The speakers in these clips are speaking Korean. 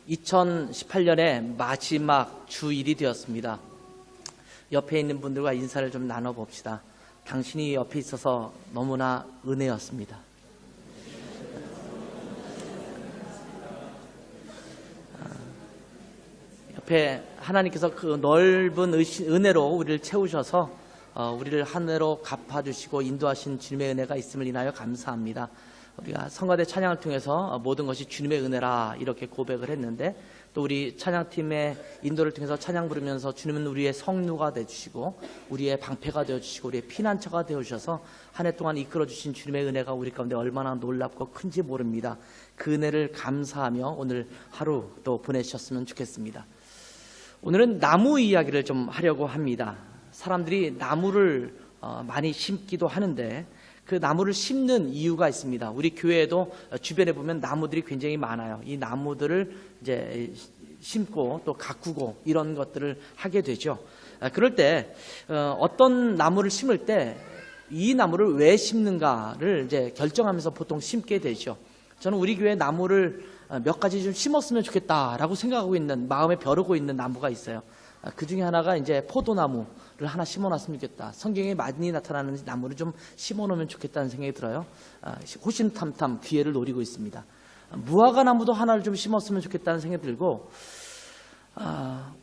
2018년의 마지막 주일이 되었습니다. 옆에 있는 분들과 인사를 좀 나눠봅시다. 당신이 옆에 있어서 너무나 은혜였습니다. 옆에 하나님께서 그 넓은 은혜로 우리를 채우셔서 우리를 한 해로 갚아주시고 인도하신 주님의 은혜가 있음을 인하여 감사합니다. 우리가 성가대 찬양을 통해서 모든 것이 주님의 은혜라 이렇게 고백을 했는데, 또 우리 찬양팀의 인도를 통해서 찬양 부르면서 주님은 우리의 성루가 되어주시고 우리의 방패가 되어주시고 우리의 피난처가 되어주셔서 한 해 동안 이끌어주신 주님의 은혜가 우리 가운데 얼마나 놀랍고 큰지 모릅니다. 그 은혜를 감사하며 오늘 하루 또 보내셨으면 좋겠습니다. 오늘은 나무 이야기를 좀 하려고 합니다. 사람들이 나무를 많이 심기도 하는데 그 나무를 심는 이유가 있습니다. 우리 교회에도 주변에 보면 나무들이 굉장히 많아요. 이 나무들을 이제 심고 또 가꾸고 이런 것들을 하게 되죠. 그럴 때 어떤 나무를 심을 때 이 나무를 왜 심는가를 이제 결정하면서 보통 심게 되죠. 저는 우리 교회 나무를 몇 가지 좀 심었으면 좋겠다라고 생각하고 있는, 마음에 벼르고 있는 나무가 있어요. 그 중에 하나가 이제 포도나무를 하나 심어놨으면 좋겠다. 성경에 많이 나타나는 나무를 좀 심어놓으면 좋겠다는 생각이 들어요. 호신탐탐 기회를 노리고 있습니다. 무화과나무도 하나를 좀 심었으면 좋겠다는 생각이 들고,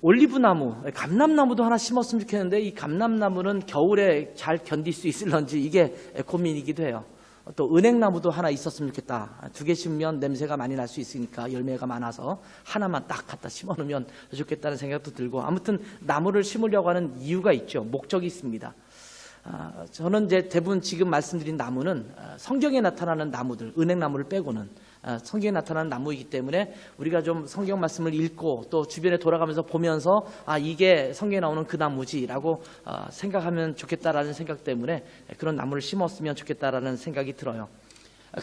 올리브나무, 감람나무도 하나 심었으면 좋겠는데 이 감람나무는 겨울에 잘 견딜 수 있을런지 이게 고민이기도 해요. 또 은행나무도 하나 있었으면 좋겠다. 2개 심으면 냄새가 많이 날 수 있으니까 열매가 많아서 하나만 딱 갖다 심어놓으면 좋겠다는 생각도 들고, 아무튼 나무를 심으려고 하는 이유가 있죠. 목적이 있습니다. 저는 이제 대부분 지금 말씀드린 나무는 성경에 나타나는 나무들, 은행나무를 빼고는 성경에 나타나는 나무이기 때문에 우리가 좀 성경 말씀을 읽고 또 주변에 돌아가면서 보면서 이게 성경에 나오는 그 나무지라고 생각하면 좋겠다라는 생각 때문에 그런 나무를 심었으면 좋겠다라는 생각이 들어요.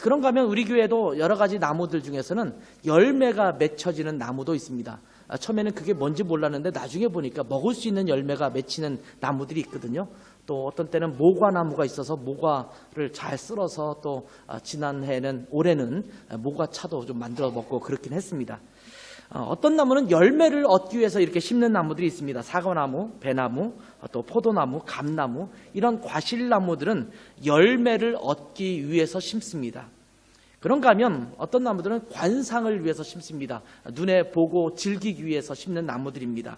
그런가 하면 우리 교회도 여러 가지 나무들 중에서는 열매가 맺혀지는 나무도 있습니다. 처음에는 그게 뭔지 몰랐는데 나중에 보니까 먹을 수 있는 열매가 맺히는 나무들이 있거든요. 또 어떤 때는 모과나무가 있어서 모과를 잘 쓸어서 또 지난해는 올해는 모과차도 좀 만들어 먹고 그렇긴 했습니다. 어떤 나무는 열매를 얻기 위해서 이렇게 심는 나무들이 있습니다. 사과나무, 배나무, 또 포도나무, 감나무, 이런 과실나무들은 열매를 얻기 위해서 심습니다. 그런가 하면 어떤 나무들은 관상을 위해서 심습니다. 눈에 보고 즐기기 위해서 심는 나무들입니다.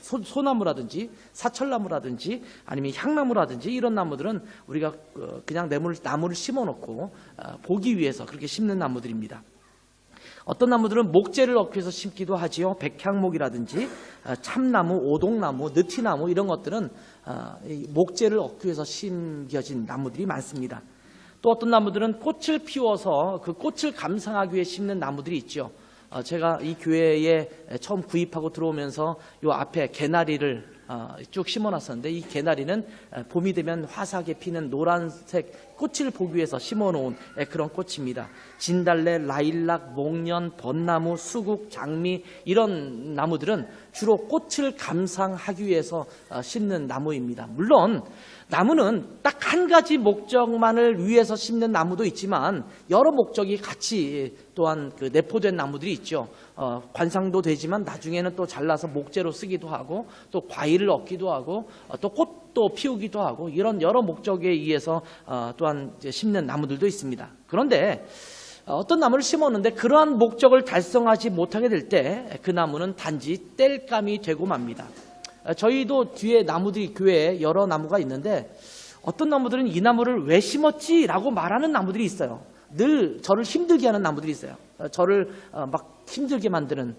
소나무라든지 사철나무라든지 아니면 향나무라든지 이런 나무들은 우리가 그냥 나무를 심어놓고 보기 위해서 그렇게 심는 나무들입니다. 어떤 나무들은 목재를 얻기 위해서 심기도 하지요. 백향목이라든지 참나무, 오동나무, 느티나무 이런 것들은 목재를 얻기 위해서 심겨진 나무들이 많습니다. 또 어떤 나무들은 꽃을 피워서 그 꽃을 감상하기 위해 심는 나무들이 있죠. 제가 이 교회에 처음 구입하고 들어오면서 요 앞에 개나리를 쭉 심어놨었는데, 이 개나리는 봄이 되면 화사하게 피는 노란색 꽃을 보기 위해서 심어놓은 그런 꽃입니다. 진달래, 라일락, 목련, 벚나무, 수국, 장미 이런 나무들은 주로 꽃을 감상하기 위해서 심는 나무입니다. 물론 나무는 딱 한 가지 목적만을 위해서 심는 나무도 있지만 여러 목적이 같이 또한 내포된 나무들이 있죠. 관상도 되지만 나중에는 또 잘라서 목재로 쓰기도 하고 또 과일을 얻기도 하고 또 꽃도 피우기도 하고 이런 여러 목적에 의해서 또한 심는 나무들도 있습니다. 그런데 어떤 나무를 심었는데 그러한 목적을 달성하지 못하게 될 때 그 나무는 단지 땔감이 되고 맙니다. 저희도 뒤에 나무들이 교회에 여러 나무가 있는데 어떤 나무들은 이 나무를 왜 심었지라고 말하는 나무들이 있어요. 늘 저를 힘들게 하는 나무들이 있어요. 저를 막 힘들게 만드는,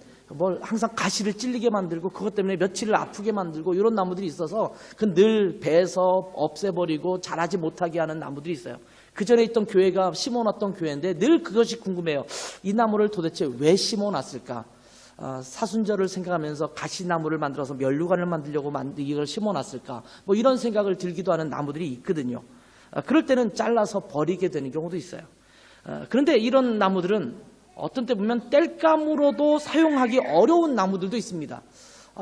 항상 가시를 찔리게 만들고 그것 때문에 며칠을 아프게 만들고 이런 나무들이 있어서 늘 베서 없애버리고 자라지 못하게 하는 나무들이 있어요. 그 전에 있던 교회가 심어놨던 교회인데 늘 그것이 궁금해요. 이 나무를 도대체 왜 심어놨을까? 사순절을 생각하면서 가시나무를 만들어서 면류관을 만들려고 이걸 심어놨을까? 이런 생각을 들기도 하는 나무들이 있거든요. 그럴 때는 잘라서 버리게 되는 경우도 있어요. 그런데 이런 나무들은 어떤 때 보면 땔감으로도 사용하기 어려운 나무들도 있습니다.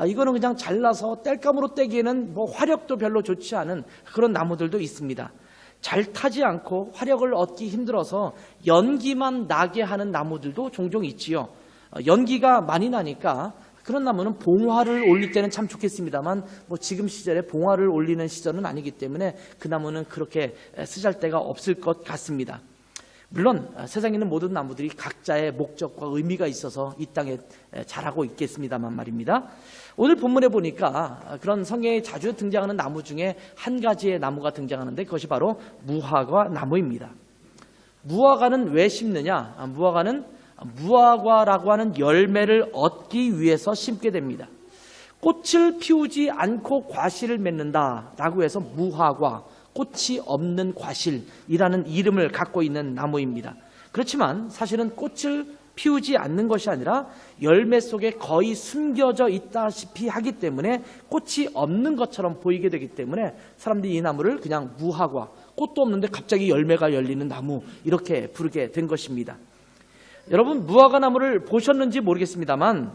이거는 그냥 잘라서 땔감으로 떼기에는 화력도 별로 좋지 않은 그런 나무들도 있습니다. 잘 타지 않고 화력을 얻기 힘들어서 연기만 나게 하는 나무들도 종종 있지요. 연기가 많이 나니까 그런 나무는 봉화를 올릴 때는 참 좋겠습니다만 지금 시절에 봉화를 올리는 시절은 아니기 때문에 그 나무는 그렇게 쓰잘데가 없을 것 같습니다. 물론 세상에 있는 모든 나무들이 각자의 목적과 의미가 있어서 이 땅에 자라고 있겠습니다만 말입니다. 오늘 본문에 보니까 그런 성경에 자주 등장하는 나무 중에 한 가지의 나무가 등장하는데 그것이 바로 무화과 나무입니다. 무화과는 왜 심느냐? 무화과는 무화과라고 하는 열매를 얻기 위해서 심게 됩니다. 꽃을 피우지 않고 과실을 맺는다라고 해서 무화과, 꽃이 없는 과실이라는 이름을 갖고 있는 나무입니다. 그렇지만 사실은 꽃을 피우지 않는 것이 아니라 열매 속에 거의 숨겨져 있다시피 하기 때문에 꽃이 없는 것처럼 보이게 되기 때문에 사람들이 이 나무를 그냥 무화과, 꽃도 없는데 갑자기 열매가 열리는 나무 이렇게 부르게 된 것입니다. 여러분 무화과 나무를 보셨는지 모르겠습니다만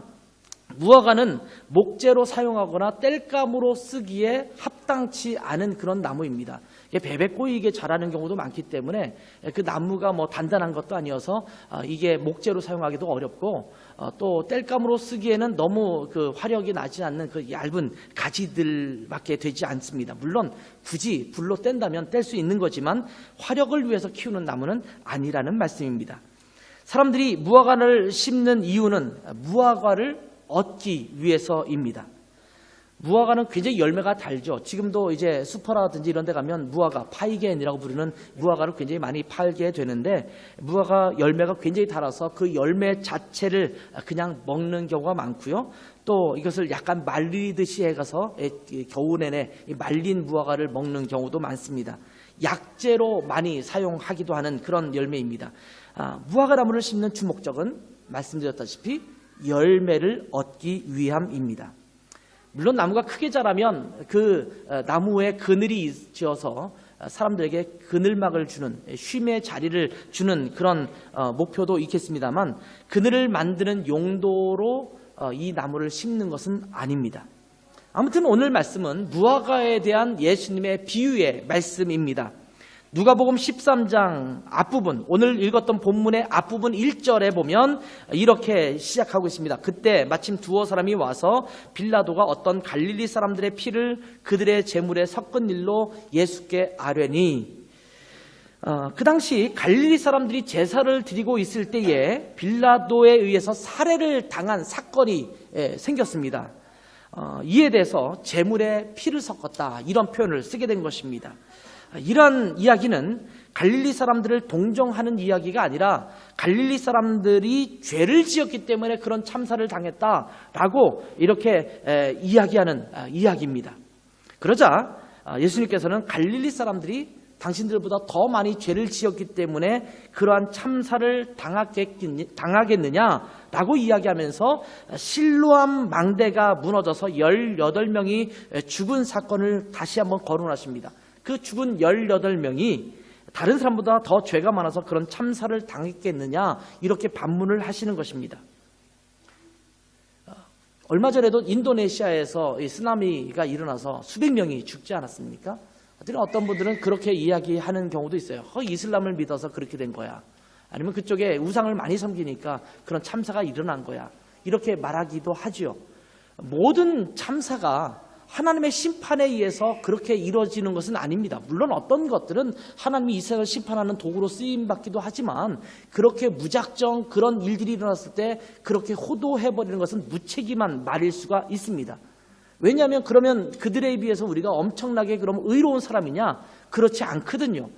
무화과는 목재로 사용하거나 땔감으로 쓰기에 합당치 않은 그런 나무입니다. 배 뱉고 자라는 경우도 많기 때문에 그 나무가 단단한 것도 아니어서 이게 목재로 사용하기도 어렵고 또 땔감으로 쓰기에는 너무 그 화력이 나지 않는 그 얇은 가지들밖에 되지 않습니다. 물론 굳이 불로 뗀다면 뗄 수 있는 거지만 화력을 위해서 키우는 나무는 아니라는 말씀입니다. 사람들이 무화과를 심는 이유는 무화과를 얻기 위해서입니다. 무화과는 굉장히 열매가 달죠. 지금도 이제 슈퍼라든지 이런 데 가면 무화과, 파이겐이라고 부르는 무화과를 굉장히 많이 팔게 되는데 무화과 열매가 굉장히 달아서 그 열매 자체를 그냥 먹는 경우가 많고요. 또 이것을 약간 말리듯이 해가서 겨우 내내 말린 무화과를 먹는 경우도 많습니다. 약재로 많이 사용하기도 하는 그런 열매입니다. 무화과 나무를 심는 주 목적은 말씀드렸다시피 열매를 얻기 위함입니다. 물론 나무가 크게 자라면 그 나무에 그늘이 지어서 사람들에게 그늘막을 주는 쉼의 자리를 주는 그런 목표도 있겠습니다만 그늘을 만드는 용도로 이 나무를 심는 것은 아닙니다. 아무튼 오늘 말씀은 무화과에 대한 예수님의 비유의 말씀입니다. 누가복음 13장 앞부분, 오늘 읽었던 본문의 앞부분 1절에 보면 이렇게 시작하고 있습니다. 그때 마침 두어 사람이 와서 빌라도가 어떤 갈릴리 사람들의 피를 그들의 제물에 섞은 일로 예수께 아뢰니 그 당시 갈릴리 사람들이 제사를 드리고 있을 때에 빌라도에 의해서 살해를 당한 사건이 생겼습니다. 이에 대해서 제물에 피를 섞었다 이런 표현을 쓰게 된 것입니다. 이러한 이야기는 갈릴리 사람들을 동정하는 이야기가 아니라 갈릴리 사람들이 죄를 지었기 때문에 그런 참사를 당했다라고 이렇게 이야기하는 이야기입니다. 그러자 예수님께서는 갈릴리 사람들이 당신들보다 더 많이 죄를 지었기 때문에 그러한 참사를 당하겠느냐라고 이야기하면서 실로암 망대가 무너져서 18명이 죽은 사건을 다시 한번 거론하십니다. 그 죽은 18명이 다른 사람보다 더 죄가 많아서 그런 참사를 당했겠느냐 이렇게 반문을 하시는 것입니다. 얼마 전에도 인도네시아에서 쓰나미가 일어나서 수백 명이 죽지 않았습니까? 어떤 분들은 그렇게 이야기하는 경우도 있어요. 이슬람을 믿어서 그렇게 된 거야. 아니면 그쪽에 우상을 많이 섬기니까 그런 참사가 일어난 거야. 이렇게 말하기도 하지요. 모든 참사가 하나님의 심판에 의해서 그렇게 이루어지는 것은 아닙니다. 물론 어떤 것들은 하나님이 이 세상을 심판하는 도구로 쓰임받기도 하지만 그렇게 무작정 그런 일들이 일어났을 때 그렇게 호도해버리는 것은 무책임한 말일 수가 있습니다. 왜냐하면 그러면 그들에 비해서 우리가 엄청나게 그럼 의로운 사람이냐? 그렇지 않거든요.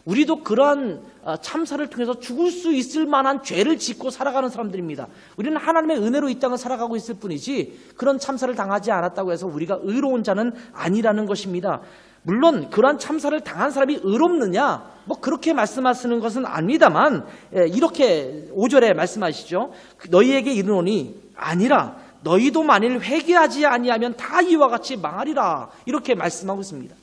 우리도 그러한 참사를 통해서 죽을 수 있을 만한 죄를 짓고 살아가는 사람들입니다. 우리는 하나님의 은혜로 이 땅을 살아가고 있을 뿐이지 그런 참사를 당하지 않았다고 해서 우리가 의로운 자는 아니라는 것입니다. 물론 그러한 참사를 당한 사람이 의롭느냐? 그렇게 말씀하시는 것은 아닙니다만 이렇게 5절에 말씀하시죠. 너희에게 이르노니 아니라 너희도 만일 회개하지 아니하면 다 이와 같이 망하리라 이렇게 말씀하고 있습니다.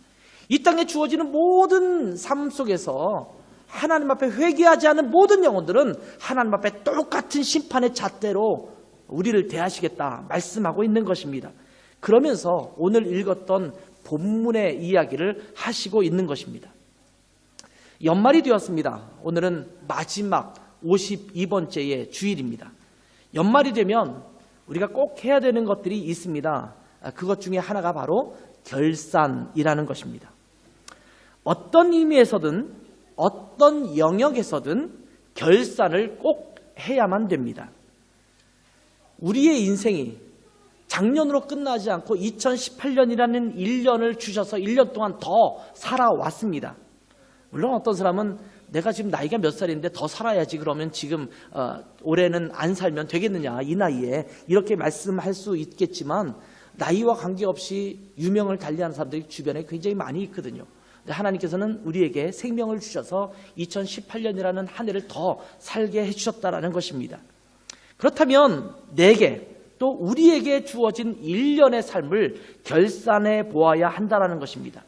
이 땅에 주어지는 모든 삶 속에서 하나님 앞에 회개하지 않은 모든 영혼들은 하나님 앞에 똑같은 심판의 잣대로 우리를 대하시겠다 말씀하고 있는 것입니다. 그러면서 오늘 읽었던 본문의 이야기를 하시고 있는 것입니다. 연말이 되었습니다. 오늘은 마지막 52번째의 주일입니다. 연말이 되면 우리가 꼭 해야 되는 것들이 있습니다. 그것 중에 하나가 바로 결산이라는 것입니다. 어떤 의미에서든 어떤 영역에서든 결산을 꼭 해야만 됩니다. 우리의 인생이 작년으로 끝나지 않고 2018년이라는 1년을 주셔서 1년 동안 더 살아왔습니다. 물론 어떤 사람은 내가 지금 나이가 몇 살인데 더 살아야지, 그러면 지금 올해는 안 살면 되겠느냐, 이 나이에, 이렇게 말씀할 수 있겠지만 나이와 관계없이 유명을 달리하는 사람들이 주변에 굉장히 많이 있거든요. 근데 하나님께서는 우리에게 생명을 주셔서 2018년이라는 한 해를 더 살게 해주셨다는 것입니다. 그렇다면 내게 또 우리에게 주어진 1년의 삶을 결산해 보아야 한다는 것입니다.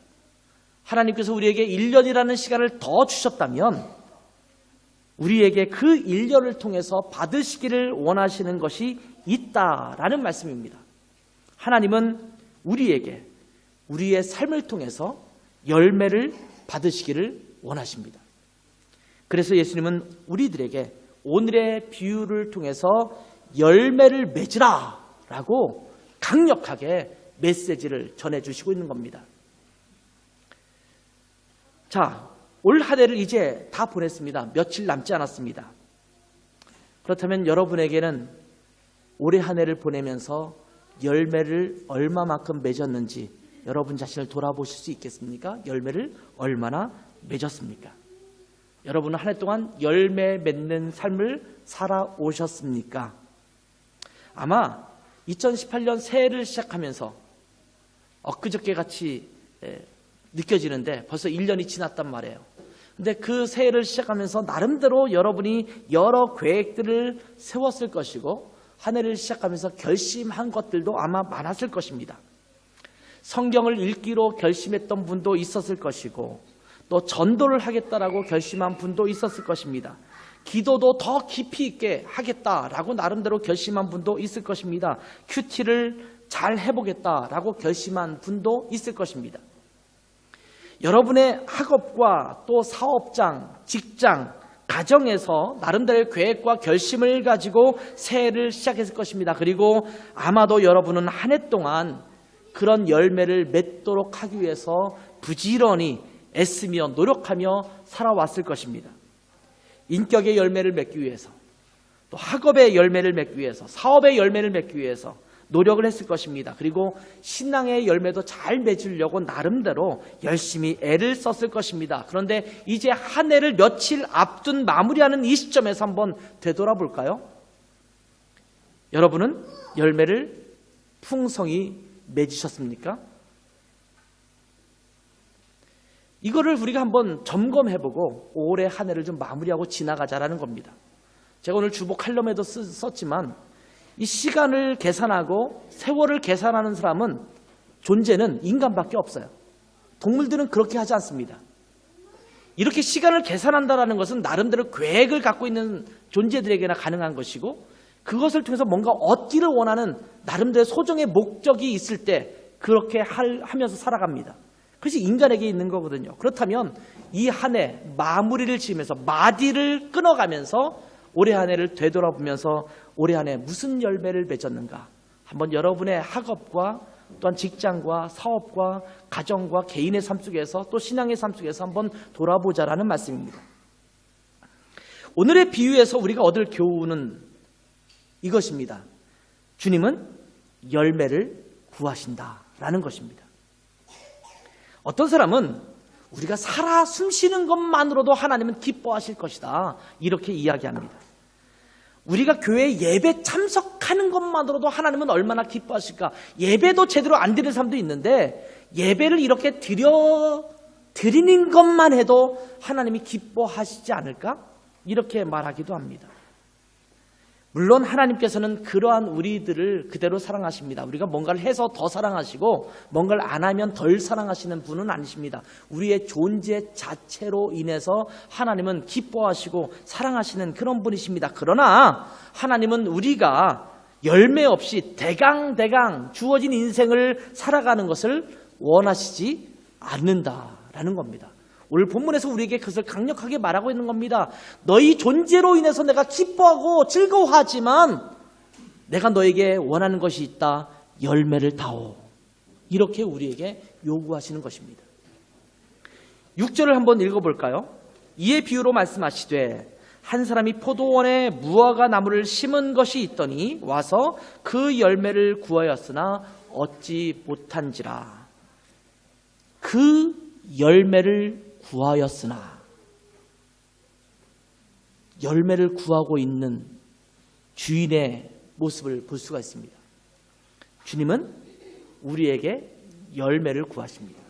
하나님께서 우리에게 1년이라는 시간을 더 주셨다면 우리에게 그 1년을 통해서 받으시기를 원하시는 것이 있다라는 말씀입니다. 하나님은 우리에게 우리의 삶을 통해서 열매를 받으시기를 원하십니다. 그래서 예수님은 우리들에게 오늘의 비유를 통해서 열매를 맺으라 라고 강력하게 메시지를 전해주시고 있는 겁니다. 자, 올 한 해를 이제 다 보냈습니다. 며칠 남지 않았습니다. 그렇다면 여러분에게는 올해 한 해를 보내면서 열매를 얼마만큼 맺었는지 여러분 자신을 돌아보실 수 있겠습니까? 열매를 얼마나 맺었습니까? 여러분은 한 해 동안 열매 맺는 삶을 살아오셨습니까? 아마 2018년 새해를 시작하면서 엊그저께 같이 느껴지는데 벌써 1년이 지났단 말이에요. 근데 그 새해를 시작하면서 나름대로 여러분이 여러 계획들을 세웠을 것이고 한 해를 시작하면서 결심한 것들도 아마 많았을 것입니다. 성경을 읽기로 결심했던 분도 있었을 것이고 또 전도를 하겠다라고 결심한 분도 있었을 것입니다. 기도도 더 깊이 있게 하겠다라고 나름대로 결심한 분도 있을 것입니다. 큐티를 잘 해보겠다라고 결심한 분도 있을 것입니다. 여러분의 학업과 또 사업장, 직장, 가정에서 나름대로의 계획과 결심을 가지고 새해를 시작했을 것입니다. 그리고 아마도 여러분은 한 해 동안 그런 열매를 맺도록 하기 위해서 부지런히 애쓰며 노력하며 살아왔을 것입니다. 인격의 열매를 맺기 위해서, 또 학업의 열매를 맺기 위해서, 사업의 열매를 맺기 위해서 노력을 했을 것입니다. 그리고 신앙의 열매도 잘 맺으려고 나름대로 열심히 애를 썼을 것입니다. 그런데 이제 한 해를 며칠 앞둔 마무리하는 이 시점에서 한번 되돌아볼까요? 여러분은 열매를 풍성히 맺으셨습니까? 이거를 우리가 한번 점검해보고 올해 한 해를 좀 마무리하고 지나가자라는 겁니다. 제가 오늘 주보 칼럼에도 썼지만 이 시간을 계산하고 세월을 계산하는 사람은 존재는 인간밖에 없어요. 동물들은 그렇게 하지 않습니다. 이렇게 시간을 계산한다는 것은 나름대로 계획을 갖고 있는 존재들에게나 가능한 것이고 그것을 통해서 뭔가 얻기를 원하는 나름대로 소정의 목적이 있을 때 그렇게 하면서 살아갑니다. 그것이 인간에게 있는 거거든요. 그렇다면 이 한 해 마무리를 지으면서 마디를 끊어가면서 올해 한 해를 되돌아보면서 올해 한 해 무슨 열매를 맺었는가 한번 여러분의 학업과 또한 직장과 사업과 가정과 개인의 삶 속에서 또 신앙의 삶 속에서 한번 돌아보자라는 말씀입니다. 오늘의 비유에서 우리가 얻을 교훈은 이것입니다. 주님은 열매를 구하신다라는 것입니다. 어떤 사람은 우리가 살아 숨쉬는 것만으로도 하나님은 기뻐하실 것이다 이렇게 이야기합니다. 우리가 교회 예배 참석하는 것만으로도 하나님은 얼마나 기뻐하실까. 예배도 제대로 안 드리는 사람도 있는데 예배를 이렇게 드리는 것만 해도 하나님이 기뻐하시지 않을까 이렇게 말하기도 합니다. 물론 하나님께서는 그러한 우리들을 그대로 사랑하십니다. 우리가 뭔가를 해서 더 사랑하시고 뭔가를 안 하면 덜 사랑하시는 분은 아니십니다. 우리의 존재 자체로 인해서 하나님은 기뻐하시고 사랑하시는 그런 분이십니다. 그러나 하나님은 우리가 열매 없이 대강대강 주어진 인생을 살아가는 것을 원하시지 않는다라는 겁니다. 오늘 본문에서 우리에게 그것을 강력하게 말하고 있는 겁니다. 너희 존재로 인해서 내가 기뻐하고 즐거워하지만 내가 너에게 원하는 것이 있다. 열매를 다오. 이렇게 우리에게 요구하시는 것입니다. 6절을 한번 읽어볼까요? 이에 비유로 말씀하시되 한 사람이 포도원에 무화과 나무를 심은 것이 있더니 와서 그 열매를 구하였으나 얻지 못한지라. 그 열매를 구하였으나, 열매를 구하고 있는 주인의 모습을 볼 수가 있습니다. 주님은 우리에게 열매를 구하십니다.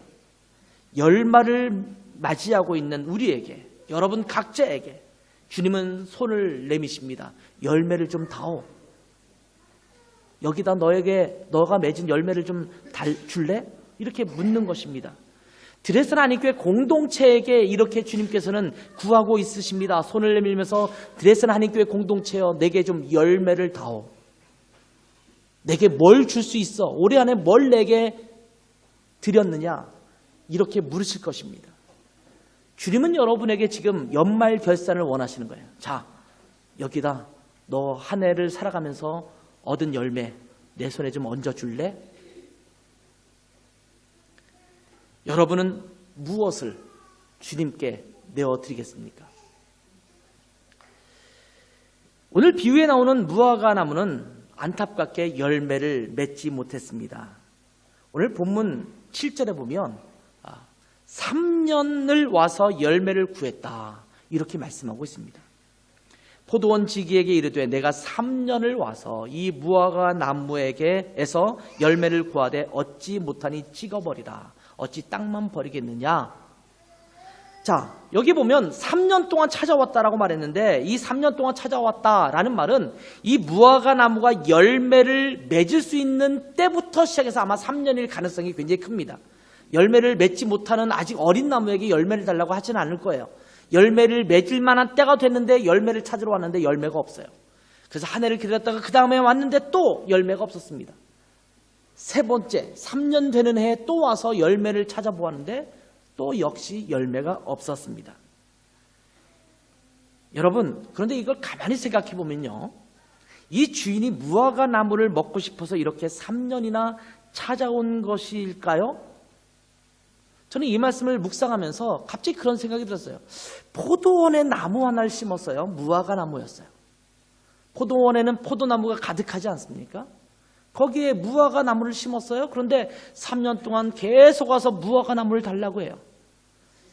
열매를 맞이하고 있는 우리에게, 여러분 각자에게 주님은 손을 내미십니다. 열매를 좀 다오. 여기다 너가 맺은 열매를 좀 줄래? 이렇게 묻는 것입니다. 드레스나 하나님교회 공동체에게 이렇게 주님께서는 구하고 있으십니다. 손을 내밀면서 드레스나 하나님교회 공동체여, 내게 좀 열매를 다오. 내게 뭘 줄 수 있어? 올해 안에 뭘 내게 드렸느냐? 이렇게 물으실 것입니다. 주님은 여러분에게 지금 연말 결산을 원하시는 거예요. 자, 여기다 너 한 해를 살아가면서 얻은 열매 내 손에 좀 얹어줄래? 여러분은 무엇을 주님께 내어드리겠습니까? 오늘 비유에 나오는 무화과 나무는 안타깝게 열매를 맺지 못했습니다. 오늘 본문 7절에 보면 3년을 와서 열매를 구했다, 이렇게 말씀하고 있습니다. 포도원 지기에게 이르되 내가 3년을 와서 이 무화과 나무에게에서 열매를 구하되 얻지 못하니 찍어버리라. 어찌 땅만 버리겠느냐? 자, 여기 보면 3년 동안 찾아왔다라고 말했는데, 이 3년 동안 찾아왔다라는 말은 이 무화과 나무가 열매를 맺을 수 있는 때부터 시작해서 아마 3년일 가능성이 굉장히 큽니다. 열매를 맺지 못하는 아직 어린 나무에게 열매를 달라고 하지는 않을 거예요. 열매를 맺을 만한 때가 됐는데 열매를 찾으러 왔는데 열매가 없어요. 그래서 한 해를 기다렸다가 그 다음에 왔는데 또 열매가 없었습니다. 세 번째, 3년 되는 해에 또 와서 열매를 찾아보았는데 또 역시 열매가 없었습니다. 여러분, 그런데 이걸 가만히 생각해 보면요, 이 주인이 무화과 나무를 먹고 싶어서 이렇게 3년이나 찾아온 것일까요? 저는 이 말씀을 묵상하면서 갑자기 그런 생각이 들었어요. 포도원에 나무 하나를 심었어요. 무화과 나무였어요. 포도원에는 포도나무가 가득하지 않습니까? 거기에 무화과 나무를 심었어요. 그런데 3년 동안 계속 와서 무화과 나무를 달라고 해요.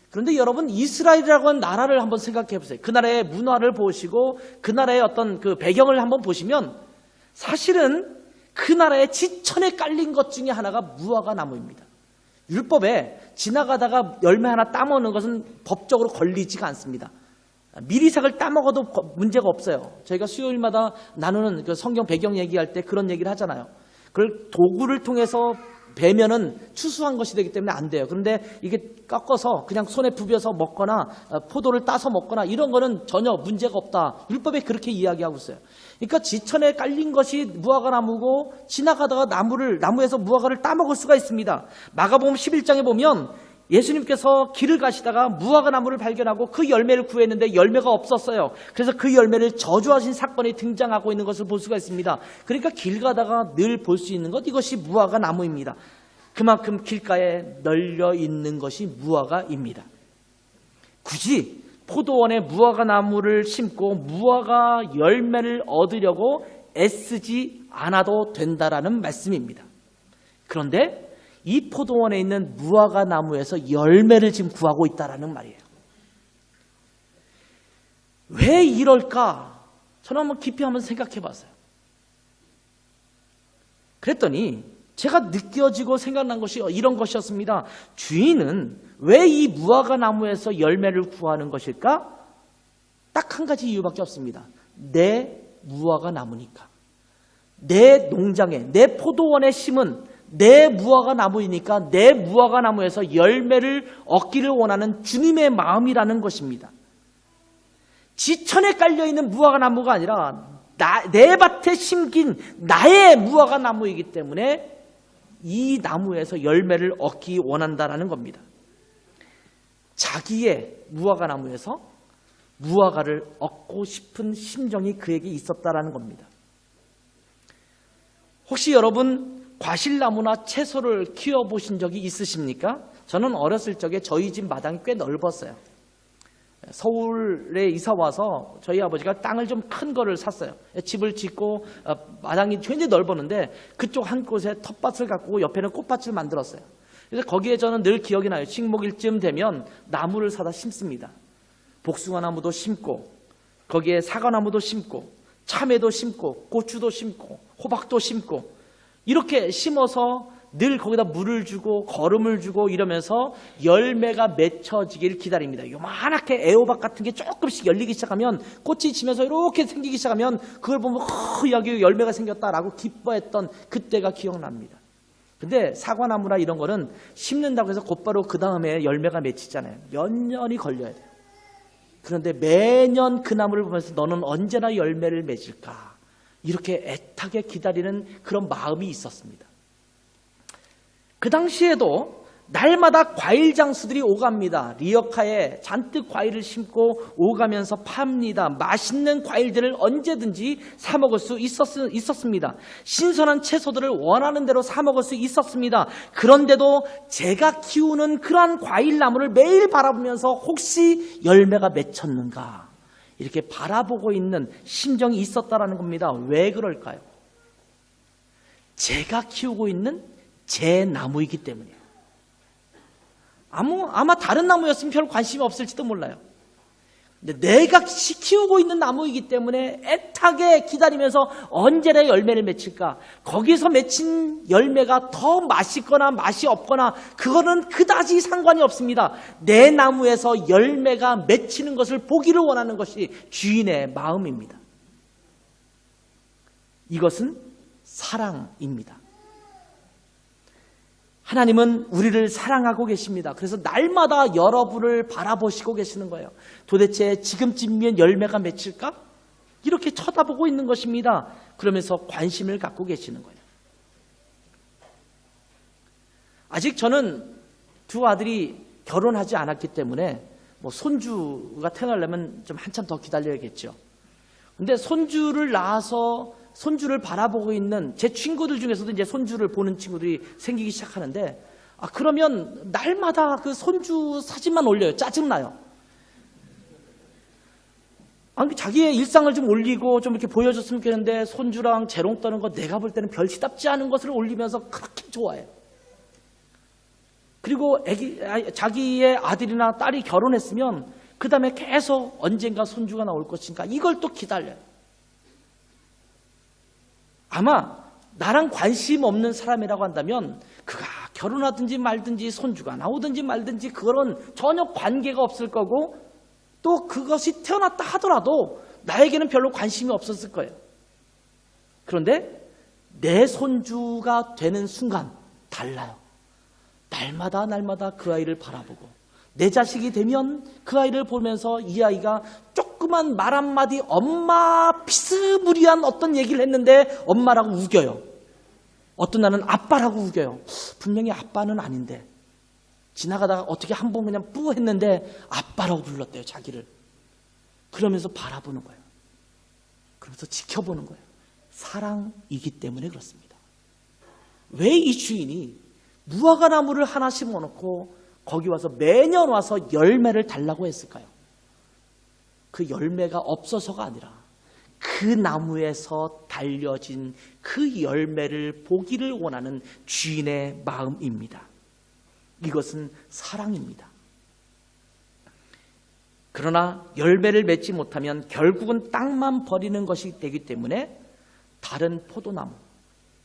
그런데 여러분, 이스라엘이라고 하는 나라를 한번 생각해 보세요. 그 나라의 문화를 보시고 그 나라의 어떤 그 배경을 한번 보시면 사실은 그 나라의 지천에 깔린 것 중에 하나가 무화과 나무입니다. 율법에 지나가다가 열매 하나 따먹는 것은 법적으로 걸리지가 않습니다. 미리삭을 따먹어도 문제가 없어요. 저희가 수요일마다 나누는 그 성경 배경 얘기할 때 그런 얘기를 하잖아요. 그걸 도구를 통해서 베면은 추수한 것이 되기 때문에 안 돼요. 그런데 이게 꺾어서 그냥 손에 부벼서 먹거나 포도를 따서 먹거나 이런 거는 전혀 문제가 없다. 율법에 그렇게 이야기하고 있어요. 그러니까 지천에 깔린 것이 무화과 나무고 지나가다가 나무에서 무화과를 따먹을 수가 있습니다. 마가복음 11장에 보면 예수님께서 길을 가시다가 무화과 나무를 발견하고 그 열매를 구했는데 열매가 없었어요. 그래서 그 열매를 저주하신 사건이 등장하고 있는 것을 볼 수가 있습니다. 그러니까 길 가다가 늘 볼 수 있는 것, 이것이 무화과 나무입니다. 그만큼 길가에 널려 있는 것이 무화과입니다. 굳이 포도원에 무화과 나무를 심고 무화과 열매를 얻으려고 애쓰지 않아도 된다라는 말씀입니다. 그런데 이 포도원에 있는 무화과 나무에서 열매를 지금 구하고 있다라는 말이에요. 왜 이럴까? 저는 한번 깊이 한번 생각해 봤어요. 그랬더니 제가 느껴지고 생각난 것이 이런 것이었습니다. 주인은 왜 이 무화과 나무에서 열매를 구하는 것일까? 딱 한 가지 이유밖에 없습니다. 내 무화과 나무니까. 내 농장에, 내 포도원에 심은 내 무화과 나무이니까 내 무화과 나무에서 열매를 얻기를 원하는 주님의 마음이라는 것입니다. 지천에 깔려있는 무화과 나무가 아니라 내 밭에 심긴 나의 무화과 나무이기 때문에 이 나무에서 열매를 얻기 원한다라는 겁니다. 자기의 무화과 나무에서 무화과를 얻고 싶은 심정이 그에게 있었다라는 겁니다. 혹시 여러분 과실나무나 채소를 키워보신 적이 있으십니까? 저는 어렸을 적에 저희 집 마당이 꽤 넓었어요. 서울에 이사 와서 저희 아버지가 땅을 좀 큰 거를 샀어요. 집을 짓고 마당이 굉장히 넓었는데 그쪽 한 곳에 텃밭을 갖고 옆에는 꽃밭을 만들었어요. 그래서 거기에 저는 늘 기억이 나요. 식목일쯤 되면 나무를 사다 심습니다. 복숭아나무도 심고 거기에 사과나무도 심고 참외도 심고 고추도 심고 호박도 심고 이렇게 심어서 늘 거기다 물을 주고 거름을 주고 이러면서 열매가 맺혀지길 기다립니다. 요만하게 애호박 같은 게 조금씩 열리기 시작하면 꽃이 지면서 이렇게 생기기 시작하면 그걸 보면 여기 열매가 생겼다라고 기뻐했던 그때가 기억납니다. 근데 사과나무나 이런 거는 심는다고 해서 곧바로 그 다음에 열매가 맺히잖아요. 몇 년이 걸려야 돼요. 그런데 매년 그 나무를 보면서 너는 언제나 열매를 맺을까 이렇게 애타게 기다리는 그런 마음이 있었습니다. 그 당시에도 날마다 과일 장수들이 오갑니다. 리어카에 잔뜩 과일을 심고 오가면서 팝니다. 맛있는 과일들을 언제든지 사 먹을 수 있었습니다. 신선한 채소들을 원하는 대로 사 먹을 수 있었습니다. 그런데도 제가 키우는 그러한 과일 나무를 매일 바라보면서 혹시 열매가 맺혔는가 이렇게 바라보고 있는 심정이 있었다라는 겁니다. 왜 그럴까요? 제가 키우고 있는 제 나무이기 때문이에요. 아마 다른 나무였으면 별 관심이 없을지도 몰라요. 근데 내가 키우고 있는 나무이기 때문에 애타게 기다리면서 언제나 열매를 맺힐까? 거기서 맺힌 열매가 더 맛있거나 맛이 없거나 그거는 그다지 상관이 없습니다. 내 나무에서 열매가 맺히는 것을 보기를 원하는 것이 주인의 마음입니다. 이것은 사랑입니다. 하나님은 우리를 사랑하고 계십니다. 그래서 날마다 여러분을 바라보시고 계시는 거예요. 도대체 지금쯤이면 열매가 맺힐까? 이렇게 쳐다보고 있는 것입니다. 그러면서 관심을 갖고 계시는 거예요. 아직 저는 두 아들이 결혼하지 않았기 때문에 손주가 태어나려면 좀 한참 더 기다려야겠죠. 근데 손주를 낳아서 손주를 바라보고 있는 제 친구들 중에서도 이제 손주를 보는 친구들이 생기기 시작하는데 그러면 날마다 그 손주 사진만 올려요. 짜증나요. 자기의 일상을 좀 올리고 좀 이렇게 보여줬으면 좋겠는데 손주랑 재롱 떠는 거 내가 볼 때는 별 시답지 않은 것을 올리면서 그렇게 좋아해요. 그리고 자기의 아들이나 딸이 결혼했으면 그 다음에 계속 언젠가 손주가 나올 것인가 이걸 또 기다려요. 아마 나랑 관심 없는 사람이라고 한다면 그가 결혼하든지 말든지 손주가 나오든지 말든지 그런 전혀 관계가 없을 거고 또 그것이 태어났다 하더라도 나에게는 별로 관심이 없었을 거예요. 그런데 내 손주가 되는 순간 달라요. 날마다 그 아이를 바라보고 내 자식이 되면 그 아이를 보면서 이 아이가 조그만 말 한마디 엄마 비스무리한 어떤 얘기를 했는데 엄마라고 우겨요. 어떤 날은 아빠라고 우겨요. 분명히 아빠는 아닌데 지나가다가 어떻게 한 번 그냥 뿌 했는데 아빠라고 불렀대요. 자기를. 그러면서 바라보는 거예요. 그러면서 지켜보는 거예요. 사랑이기 때문에 그렇습니다. 왜 이 주인이 무화과 나무를 하나 심어놓고 거기 와서 매년 와서 열매를 달라고 했을까요? 그 열매가 없어서가 아니라 그 나무에서 달려진 그 열매를 보기를 원하는 주인의 마음입니다. 이것은 사랑입니다. 그러나 열매를 맺지 못하면 결국은 땅만 버리는 것이 되기 때문에 다른 포도나무,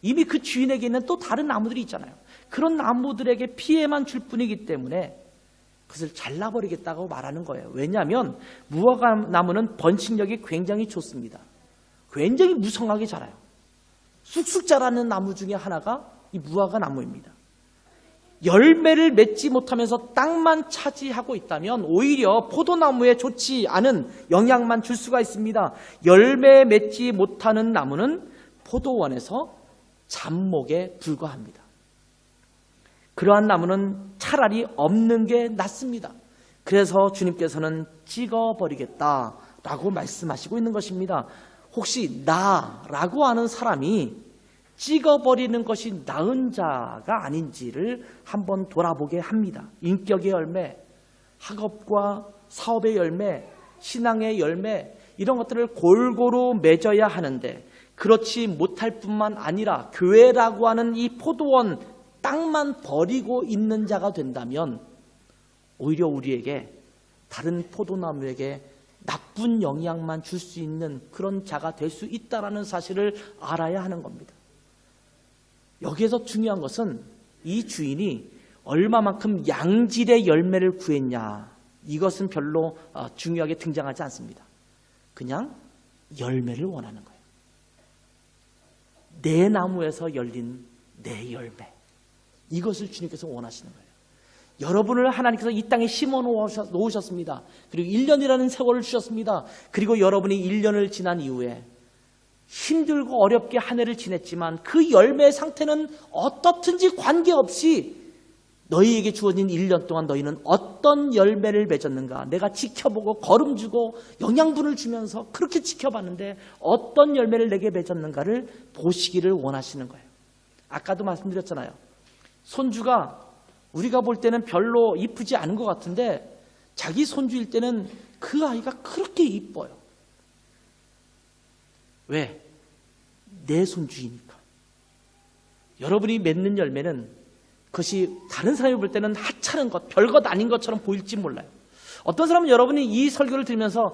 이미 그 주인에게 있는 또 다른 나무들이 있잖아요. 그런 나무들에게 피해만 줄 뿐이기 때문에 그것을 잘라버리겠다고 말하는 거예요. 왜냐하면 무화과 나무는 번식력이 굉장히 좋습니다. 굉장히 무성하게 자라요. 쑥쑥 자라는 나무 중에 하나가 이 무화과 나무입니다. 열매를 맺지 못하면서 땅만 차지하고 있다면 오히려 포도나무에 좋지 않은 영향만 줄 수가 있습니다. 열매 맺지 못하는 나무는 포도원에서 잡목에 불과합니다. 그러한 나무는 차라리 없는 게 낫습니다. 그래서 주님께서는 찍어버리겠다라고 말씀하시고 있는 것입니다. 혹시 나라고 하는 사람이 찍어버리는 것이 나은 자가 아닌지를 한번 돌아보게 합니다. 인격의 열매, 학업과 사업의 열매, 신앙의 열매, 이런 것들을 골고루 맺어야 하는데 그렇지 못할 뿐만 아니라 교회라고 하는 이 포도원 땅만 버리고 있는 자가 된다면 오히려 우리에게 다른 포도나무에게 나쁜 영향만 줄 수 있는 그런 자가 될 수 있다는 사실을 알아야 하는 겁니다. 여기에서 중요한 것은 이 주인이 얼마만큼 양질의 열매를 구했냐, 이것은 별로 중요하게 등장하지 않습니다. 그냥 열매를 원하는 거예요. 내 나무에서 열린 내 열매, 이것을 주님께서 원하시는 거예요. 여러분을 하나님께서 이 땅에 심어 놓으셨습니다. 그리고 1년이라는 세월을 주셨습니다. 그리고 여러분이 1년을 지난 이후에 힘들고 어렵게 한 해를 지냈지만 그 열매의 상태는 어떻든지 관계없이 너희에게 주어진 1년 동안 너희는 어떤 열매를 맺었는가, 내가 지켜보고 거름주고 영양분을 주면서 그렇게 지켜봤는데 어떤 열매를 내게 맺었는가를 보시기를 원하시는 거예요. 아까도 말씀드렸잖아요. 손주가 우리가 볼 때는 별로 이쁘지 않은 것 같은데 자기 손주일 때는 그 아이가 그렇게 이뻐요. 왜? 내 손주이니까. 여러분이 맺는 열매는 그것이 다른 사람이 볼 때는 하찮은 것, 별것 아닌 것처럼 보일지 몰라요. 어떤 사람은 여러분이 이 설교를 들으면서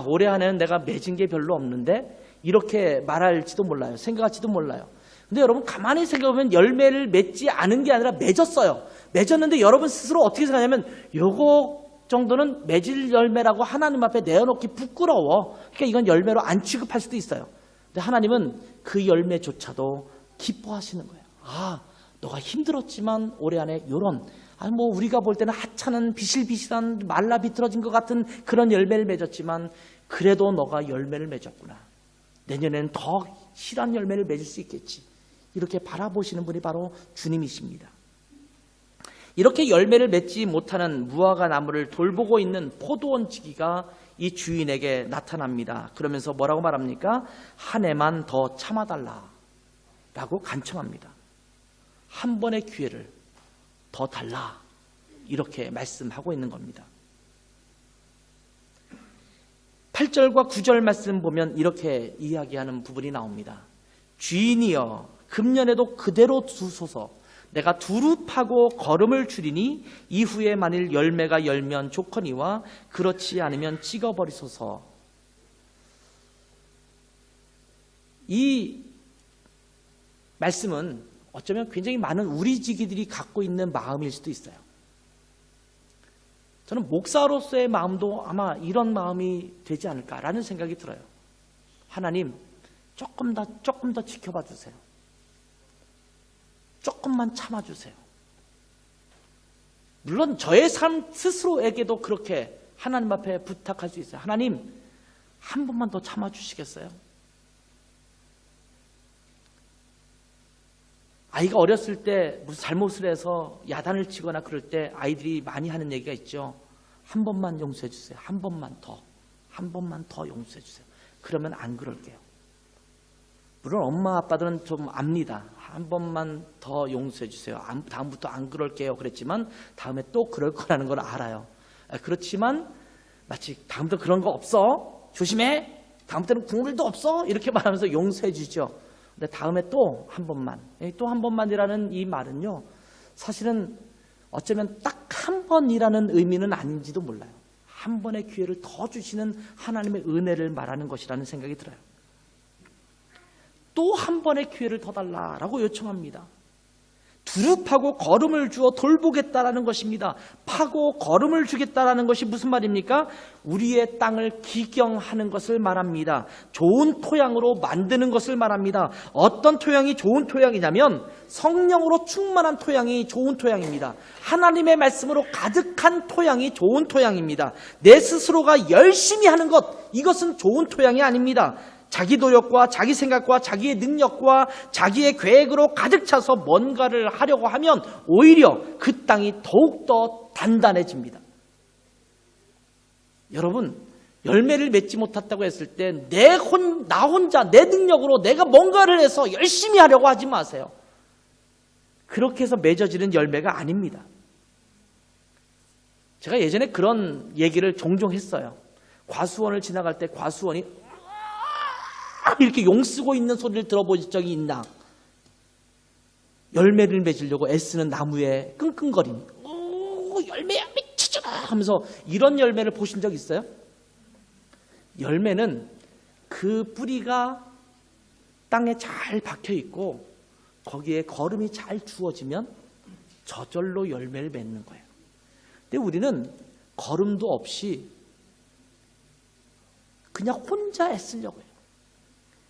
올해 한 해는 내가 맺은 게 별로 없는데 이렇게 말할지도 몰라요. 생각할지도 몰라요. 근데 여러분 가만히 생각해보면 열매를 맺지 않은 게 아니라 맺었어요. 맺었는데 여러분 스스로 어떻게 생각하냐면 요거 정도는 맺을 열매라고 하나님 앞에 내어놓기 부끄러워. 그러니까 이건 열매로 안 취급할 수도 있어요. 근데 하나님은 그 열매조차도 기뻐하시는 거예요. 너가 힘들었지만 올해 안에 요런 우리가 볼 때는 하찮은 비실비실한 말라 비틀어진 것 같은 그런 열매를 맺었지만 그래도 너가 열매를 맺었구나. 내년에는 더 실한 열매를 맺을 수 있겠지. 이렇게 바라보시는 분이 바로 주님이십니다. 이렇게 열매를 맺지 못하는 무화과 나무를 돌보고 있는 포도원지기가 이 주인에게 나타납니다. 그러면서 뭐라고 말합니까? 한 해만 더 참아달라라고 간청합니다. 한 번의 기회를 더 달라, 이렇게 말씀하고 있는 겁니다. 8절과 9절 말씀 보면 이렇게 이야기하는 부분이 나옵니다. 주인이여 금년에도 그대로 두소서. 내가 두루 파고 거름을 줄이니 이후에 만일 열매가 열면 좋거니와 그렇지 않으면 찍어버리소서. 이 말씀은 어쩌면 굉장히 많은 우리 지기들이 갖고 있는 마음일 수도 있어요. 저는 목사로서의 마음도 아마 이런 마음이 되지 않을까라는 생각이 들어요. 하나님, 조금 더 지켜봐 주세요. 조금만 참아주세요. 물론 저의 삶 스스로에게도 그렇게 하나님 앞에 부탁할 수 있어요. 하나님, 한 번만 더 참아주시겠어요? 아이가 어렸을 때 무슨 잘못을 해서 야단을 치거나 그럴 때 아이들이 많이 하는 얘기가 있죠. 한 번만 용서해 주세요. 한 번만 더 용서해 주세요. 그러면 안 그럴게요. 물론 엄마 아빠들은 좀 압니다. 한 번만 더 용서해 주세요. 다음부터 안 그럴게요. 그랬지만 다음에 또 그럴 거라는 걸 알아요. 그렇지만 마치 다음부터 그런 거 없어. 조심해. 다음부터는 국물도 없어. 이렇게 말하면서 용서해 주죠. 근데 다음에 또 한 번만이라는 이 말은요, 사실은 어쩌면 딱 한 번이라는 의미는 아닌지도 몰라요. 한 번의 기회를 더 주시는 하나님의 은혜를 말하는 것이라는 생각이 들어요. 또 한 번의 기회를 더 달라라고 요청합니다. 두루 파고 거름을 주어 돌보겠다라는 것입니다. 파고 거름을 주겠다라는 것이 무슨 말입니까? 우리의 땅을 기경하는 것을 말합니다. 좋은 토양으로 만드는 것을 말합니다. 어떤 토양이 좋은 토양이냐면 성령으로 충만한 토양이 좋은 토양입니다. 하나님의 말씀으로 가득한 토양이 좋은 토양입니다. 내 스스로가 열심히 하는 것, 이것은 좋은 토양이 아닙니다. 자기 노력과 자기 생각과 자기의 능력과 자기의 계획으로 가득 차서 뭔가를 하려고 하면 오히려 그 땅이 더욱더 단단해집니다. 여러분, 열매를 맺지 못했다고 했을 때 나 혼자 내 능력으로 내가 뭔가를 해서 열심히 하려고 하지 마세요. 그렇게 해서 맺어지는 열매가 아닙니다. 제가 예전에 그런 얘기를 종종 했어요. 과수원을 지나갈 때 과수원이 이렇게 용 쓰고 있는 소리를 들어본 적이 있나? 열매를 맺으려고 애쓰는 나무에 끙끙거림. 열매야 맺히자 하면서 이런 열매를 보신 적 있어요? 열매는 그 뿌리가 땅에 잘 박혀 있고 거기에 거름이 잘 주어지면 저절로 열매를 맺는 거예요. 근데 우리는 거름도 없이 그냥 혼자 애쓰려고 해요.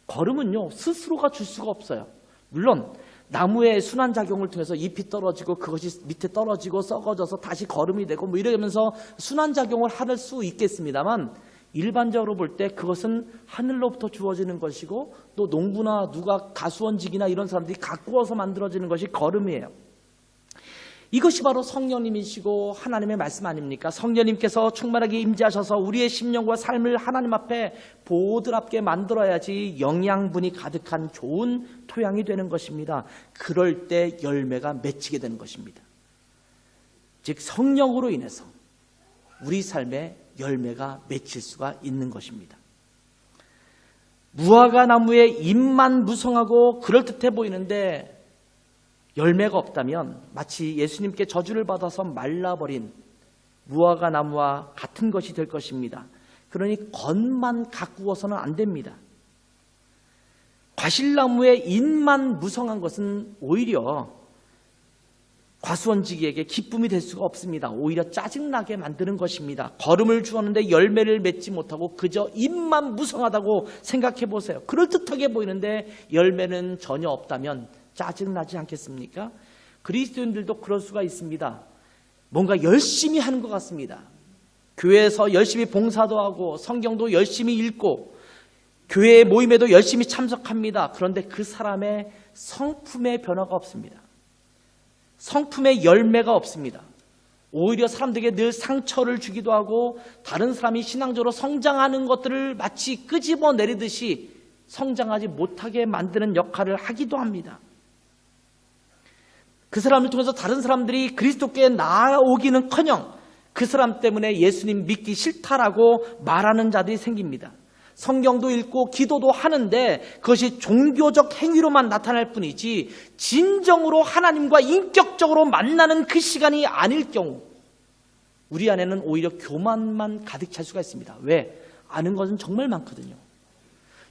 거름은요, 스스로가 줄 수가 없어요. 물론 나무의 순환작용을 통해서 잎이 떨어지고 그것이 밑에 떨어지고 썩어져서 다시 거름이 되고 뭐 이러면서 순환작용을 할 수 있겠습니다만 일반적으로 볼 때 그것은 하늘로부터 주어지는 것이고 또 농부나 누가 가수원직이나 이런 사람들이 가꾸어서 만들어지는 것이 거름이에요. 이것이 바로 성령님이시고 하나님의 말씀 아닙니까? 성령님께서 충만하게 임재하셔서 우리의 심령과 삶을 하나님 앞에 보드랍게 만들어야지 영양분이 가득한 좋은 토양이 되는 것입니다. 그럴 때 열매가 맺히게 되는 것입니다. 즉 성령으로 인해서 우리 삶에 열매가 맺힐 수가 있는 것입니다. 무화과 나무의 잎만 무성하고 그럴듯해 보이는데 열매가 없다면 마치 예수님께 저주를 받아서 말라버린 무화과 나무와 같은 것이 될 것입니다. 그러니 겉만 가꾸어서는 안 됩니다. 과실나무의 잎만 무성한 것은 오히려 과수원지기에게 기쁨이 될 수가 없습니다. 오히려 짜증나게 만드는 것입니다. 거름을 주었는데 열매를 맺지 못하고 그저 잎만 무성하다고 생각해 보세요. 그럴듯하게 보이는데 열매는 전혀 없다면 짜증나지 않겠습니까? 그리스도인들도 그럴 수가 있습니다. 뭔가 열심히 하는 것 같습니다. 교회에서 열심히 봉사도 하고 성경도 열심히 읽고 교회 모임에도 열심히 참석합니다. 그런데 그 사람의 성품의 변화가 없습니다. 성품의 열매가 없습니다. 오히려 사람들에게 늘 상처를 주기도 하고 다른 사람이 신앙적으로 성장하는 것들을 마치 끄집어내리듯이 성장하지 못하게 만드는 역할을 하기도 합니다. 그 사람을 통해서 다른 사람들이 그리스도께 나아오기는커녕 그 사람 때문에 예수님 믿기 싫다라고 말하는 자들이 생깁니다. 성경도 읽고 기도도 하는데 그것이 종교적 행위로만 나타날 뿐이지 진정으로 하나님과 인격적으로 만나는 그 시간이 아닐 경우 우리 안에는 오히려 교만만 가득 찰 수가 있습니다. 왜? 아는 것은 정말 많거든요.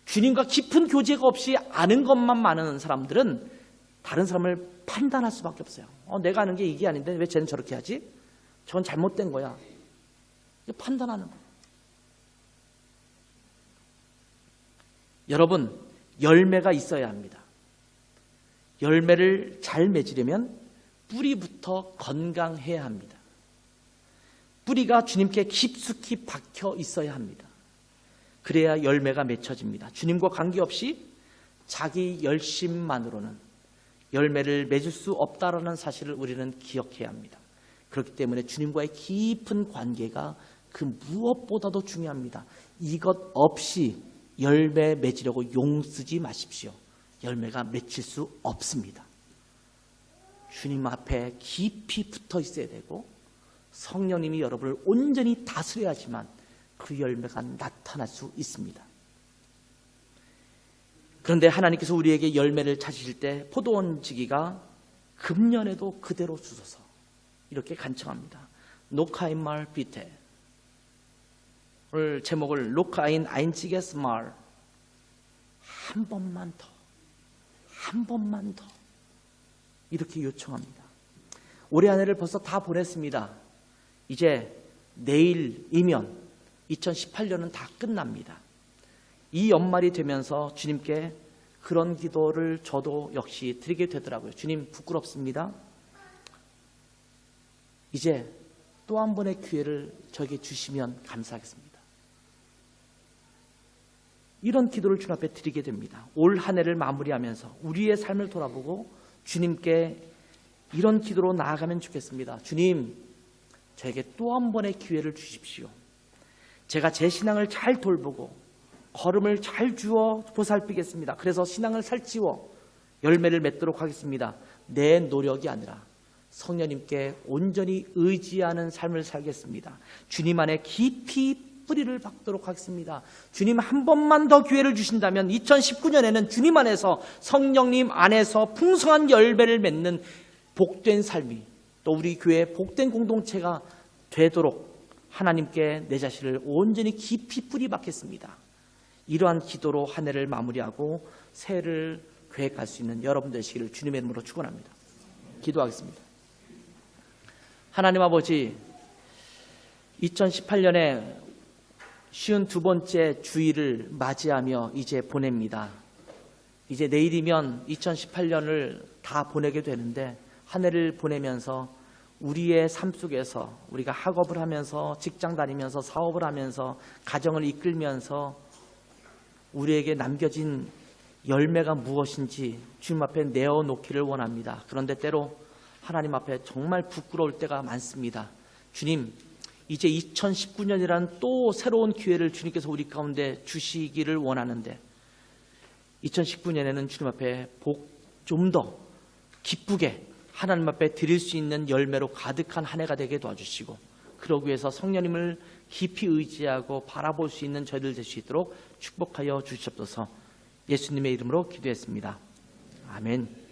주님과 깊은 교제가 없이 아는 것만 많은 사람들은 다른 사람을 판단할 수밖에 없어요. 내가 아는 게 이게 아닌데 왜 쟤는 저렇게 하지? 저건 잘못된 거야. 판단하는 거예요. 여러분, 열매가 있어야 합니다. 열매를 잘 맺으려면 뿌리부터 건강해야 합니다. 뿌리가 주님께 깊숙이 박혀 있어야 합니다. 그래야 열매가 맺혀집니다. 주님과 관계없이 자기 열심만으로는 열매를 맺을 수 없다라는 사실을 우리는 기억해야 합니다. 그렇기 때문에 주님과의 깊은 관계가 그 무엇보다도 중요합니다. 이것 없이 열매 맺으려고 용 쓰지 마십시오. 열매가 맺힐 수 없습니다. 주님 앞에 깊이 붙어 있어야 되고 성령님이 여러분을 온전히 다스려야지만 그 열매가 나타날 수 있습니다. 그런데 하나님께서 우리에게 열매를 찾으실 때 포도원지기가 금년에도 그대로 주소서 이렇게 간청합니다. 노카인 말 비테 오늘 제목을 노카인 아인치게스 말 한 번만 더, 한 번만 더 이렇게 요청합니다. 올해 한 해를 벌써 다 보냈습니다. 이제 내일이면 2018년은 다 끝납니다. 이 연말이 되면서 주님께 그런 기도를 저도 역시 드리게 되더라고요. 주님 부끄럽습니다. 이제 또 한 번의 기회를 저에게 주시면 감사하겠습니다. 이런 기도를 주님 앞에 드리게 됩니다. 올 한 해를 마무리하면서 우리의 삶을 돌아보고 주님께 이런 기도로 나아가면 좋겠습니다. 주님, 저에게 또 한 번의 기회를 주십시오. 제가 제 신앙을 잘 돌보고 걸음을 잘 주어 보살피겠습니다. 그래서 신앙을 살찌워 열매를 맺도록 하겠습니다. 내 노력이 아니라 성령님께 온전히 의지하는 삶을 살겠습니다. 주님 안에 깊이 뿌리를 박도록 하겠습니다. 주님 한 번만 더 기회를 주신다면 2019년에는 주님 안에서 성령님 안에서 풍성한 열매를 맺는 복된 삶이 또 우리 교회의 복된 공동체가 되도록 하나님께 내 자신을 온전히 깊이 뿌리 박겠습니다. 이러한 기도로 한 해를 마무리하고 새해를 계획할 수 있는 여러분 되시기를 주님의 이름으로 축원합니다. 기도하겠습니다. 하나님 아버지, 2018년에 52번째 주일을 맞이하며 이제 보냅니다. 이제 내일이면 2018년을 다 보내게 되는데 한 해를 보내면서 우리의 삶 속에서 우리가 학업을 하면서 직장 다니면서 사업을 하면서 가정을 이끌면서 우리에게 남겨진 열매가 무엇인지 주님 앞에 내어놓기를 원합니다. 그런데 때로 하나님 앞에 정말 부끄러울 때가 많습니다. 주님, 이제 2019년이라는 또 새로운 기회를 주님께서 우리 가운데 주시기를 원하는데 2019년에는 주님 앞에 복 좀 더 기쁘게 하나님 앞에 드릴 수 있는 열매로 가득한 한 해가 되게 도와주시고 그러기 위해서 성령님을 깊이 의지하고 바라볼 수 있는 저희들 될 수 있도록 축복하여 주시옵소서. 예수님의 이름으로 기도했습니다. 아멘.